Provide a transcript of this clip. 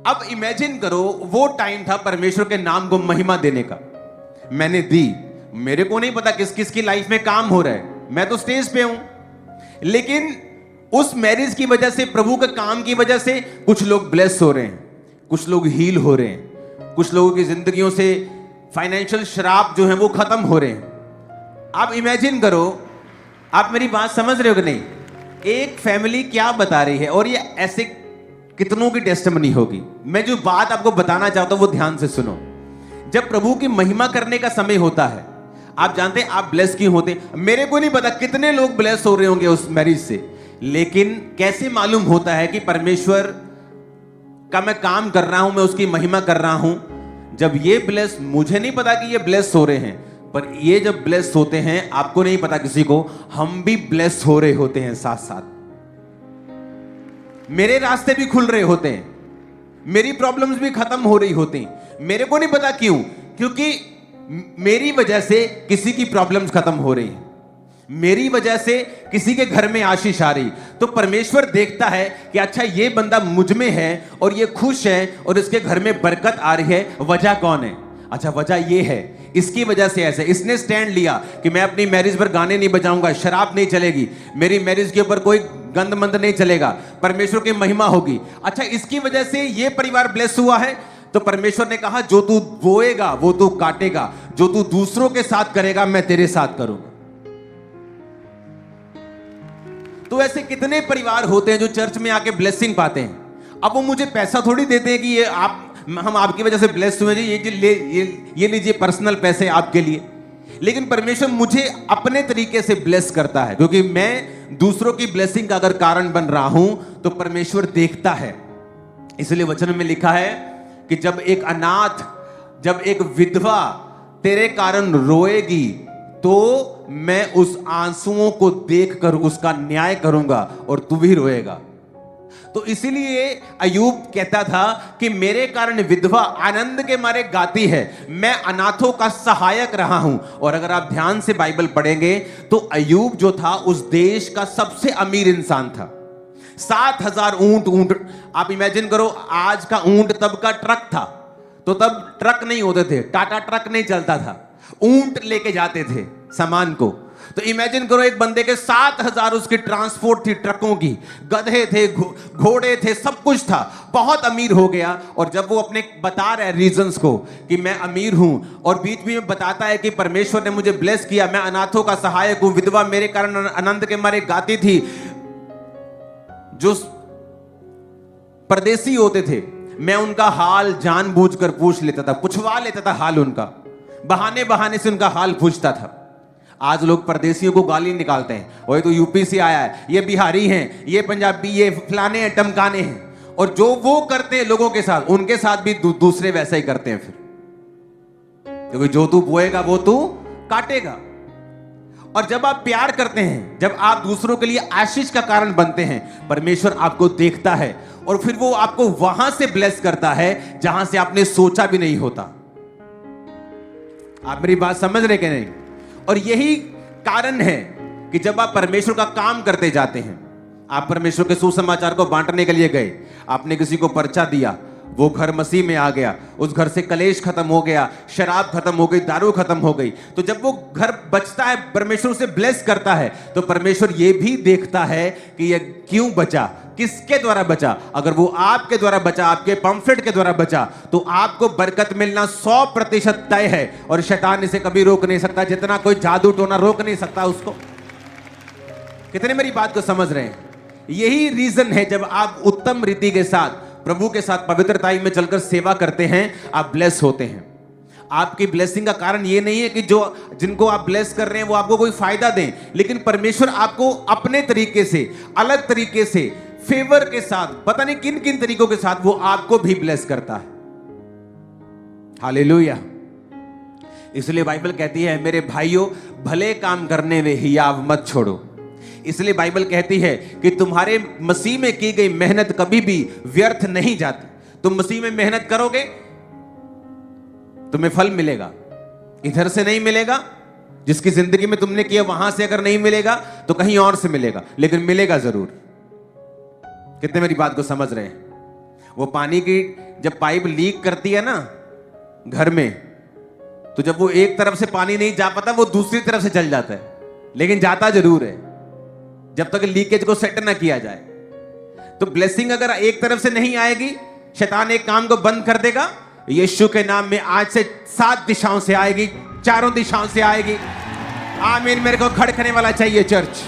अब इमेजिन करो, वो टाइम था परमेश्वर के नाम को महिमा देने का। मैंने दी, मेरे को नहीं पता किस किस की लाइफ में काम हो रहा है, मैं तो स्टेज पे हूं, लेकिन उस मैरिज की वजह से, प्रभु के काम की वजह से कुछ लोग ब्लेस हो रहे हैं, कुछ लोग हील हो रहे हैं, कुछ लोगों की जिंदगियों से फाइनेंशियल श्राप जो है वो खत्म हो रहे हैं। आप इमेजिन करो, आप मेरी बात समझ रहे हो कि नहीं? एक फैमिली क्या बता रही है, और ये ऐसे कितनों की टेस्टिमनी होगी। मैं जो बात आपको बताना चाहता हूं वो ध्यान से सुनो। जब प्रभु की महिमा करने का समय होता है, आप जानते हैं आप ब्लेस क्यों होते? मेरे को नहीं पता कितने लोग ब्लेस हो रहे होंगे उस मैरिज से, लेकिन कैसे मालूम होता है कि परमेश्वर का मैं काम कर रहा हूं, मैं उसकी महिमा कर रहा हूं? जब ये ब्लेस, मुझे नहीं पता कि ये ब्लेस हो रहे हैं, पर ये जब ब्लेस होते हैं, आपको नहीं पता किसी को, हम भी ब्लेस हो रहे होते हैं साथ साथ। मेरे रास्ते भी खुल रहे होते हैं, मेरी प्रॉब्लम्स भी खत्म हो रही होती हैं। मेरे को नहीं पता क्यों, क्योंकि मेरी वजह से किसी की प्रॉब्लम्स खत्म हो रही हैं, मेरी वजह से किसी के घर में आशीष आ रही। तो परमेश्वर देखता है कि अच्छा ये बंदा मुझ में है और ये खुश है और इसके घर में बरकत आ रही है, वजह कौन है? अच्छा, वजह ये है, इसकी वजह से ऐसे इसने स्टैंड लिया कि मैं अपनी मैरिज पर गाने नहीं बजाऊंगा, शराब नहीं चलेगी, मेरी मैरिज के ऊपर कोई गंद मंद नहीं चलेगा, परमेश्वर की महिमा होगी। अच्छा, इसकी वजह से ये परिवार ब्लेस हुआ है। तो परमेश्वर ने कहा जो तू बोएगा वो तू काटेगा, जो तू दूसरों के साथ करेगा मैं तेरे साथ करूंगा। तो ऐसे कितने परिवार होते हैं जो चर्च में आके ब्लेसिंग पाते हैं। अब वो मुझे पैसा थोड़ी देते हैं कि ये हम आपकी वजह से ब्लेस हुए, ये लीजिए पर्सनल पैसे आपके लिए। लेकिन परमेश्वर मुझे अपने तरीके से ब्लेस करता है, क्योंकि मैं दूसरों की ब्लेसिंग का अगर कारण बन रहा हूं तो परमेश्वर देखता है। इसलिए वचन में लिखा है कि जब एक अनाथ, जब एक विधवा तेरे कारण रोएगी तो मैं उस आंसुओं को देखकर उसका न्याय करूंगा और तू भी रोएगा। तो इसीलिए अय्यूब कहता था कि मेरे कारण विधवा आनंद के मारे गाती है, मैं अनाथों का सहायक रहा हूं। और अगर आप ध्यान से बाइबल पढ़ेंगे तो अय्यूब जो था उस देश का सबसे अमीर इंसान था। 7,000 ऊंट, आप इमेजिन करो, आज का ऊंट तब का ट्रक था, तो तब ट्रक नहीं होते थे, टाटा ट्रक नहीं चलता था, ऊंट लेके जाते थे सामान को। तो इमेजिन करो एक बंदे के 7,000 उसकी ट्रांसपोर्ट थी, ट्रकों की, गधे थे, घोड़े थे, सब कुछ था, बहुत अमीर हो गया। और जब वो अपने बता रहा है रीजंस को कि मैं अमीर हूं, और बीच में बताता है कि परमेश्वर ने मुझे ब्लेस किया, मैं अनाथों का सहायक हूं, विधवा मेरे कारण आनंद के मारे गाती थी। जो परदेसी होते थे मैं उनका हाल जानबूझकर पूछ लेता था, पूछवा लेता था हाल उनका, बहाने बहाने से उनका हाल पूछता था। आज लोग परदेसियों को गाली निकालते हैं, वो तो यूपी से आया है, ये बिहारी हैं, ये पंजाबी, ये फलाने हैं, टमकाने हैं। और जो वो करते हैं लोगों के साथ, उनके साथ भी दूसरे वैसा ही करते हैं फिर, क्योंकि जो तू बोएगा वो तू काटेगा। और जब आप प्यार करते हैं, जब आप दूसरों के लिए आशीष का कारण बनते हैं, परमेश्वर आपको देखता है और फिर वो आपको वहां से ब्लेस करता है जहां से आपने सोचा भी नहीं होता। आप मेरी बात समझ रहे कि नहीं? और यही कारण है कि जब आप परमेश्वर का काम करते जाते हैं, आप परमेश्वर के सुसमाचार को बांटने के लिए गए, आपने किसी को पर्चा दिया, वो घर मसीह में आ गया, उस घर से कलेश खत्म हो गया, शराब खत्म हो गई, दारू खत्म हो गई। तो जब वो घर बचता है, परमेश्वर उसे ब्लेस करता है, तो परमेश्वर ये भी देखता है कि ये क्यों बचा, किसके द्वारा बचा। अगर वो आपके द्वारा बचा, आपके पंफलेट के द्वारा बचा, तो आपको बरकत मिलना 100% तय है और शैतान इसे कभी रोक नहीं सकता, जितना कोई जादू टोना रोक नहीं सकता उसको। कितने मेरी बात को समझ रहे हैं? यही रीजन है, जब आप उत्तम रीति के साथ, प्रभु के साथ पवित्रताई में चलकर सेवा करते हैं, आप ब्लेस होते हैं। आपकी ब्लेसिंग का कारण ये नहीं है कि जो जिनको आप ब्लेस कर रहे हैं वो आपको कोई फायदा दें, लेकिन परमेश्वर आपको अपने तरीके से, अलग तरीके से, फेवर के साथ, पता नहीं किन किन तरीकों के साथ वो आपको भी ब्लेस करता है। हालेलुया। इसलिए बाइबल कहती है, मेरे भाइयों, भले काम करने में हियाव मत छोड़ो। इसलिए बाइबल कहती है कि तुम्हारे मसीह में की गई मेहनत कभी भी व्यर्थ नहीं जाती। तुम मसीह में मेहनत करोगे, तुम्हें फल मिलेगा, इधर से नहीं मिलेगा। जिसकी जिंदगी में तुमने किया वहां से अगर नहीं मिलेगा तो कहीं और से मिलेगा, लेकिन मिलेगा जरूर। कितने मेरी बात को समझ रहे हैं? वो पानी की जब पाइप लीक करती है ना घर में, तो जब वो एक तरफ से पानी नहीं जा पाता वो दूसरी तरफ से चल जाता है, लेकिन जाता जरूर है जब तक लीकेज को सेट ना किया जाए। तो ब्लेसिंग अगर एक तरफ से नहीं आएगी, शैतान एक काम को बंद कर देगा। यीशु के नाम में आज से 7 दिशाओं से आएगी, चारों दिशाओं से आएगी। आमीन। मेरे को खड़कने वाला चाहिए चर्च।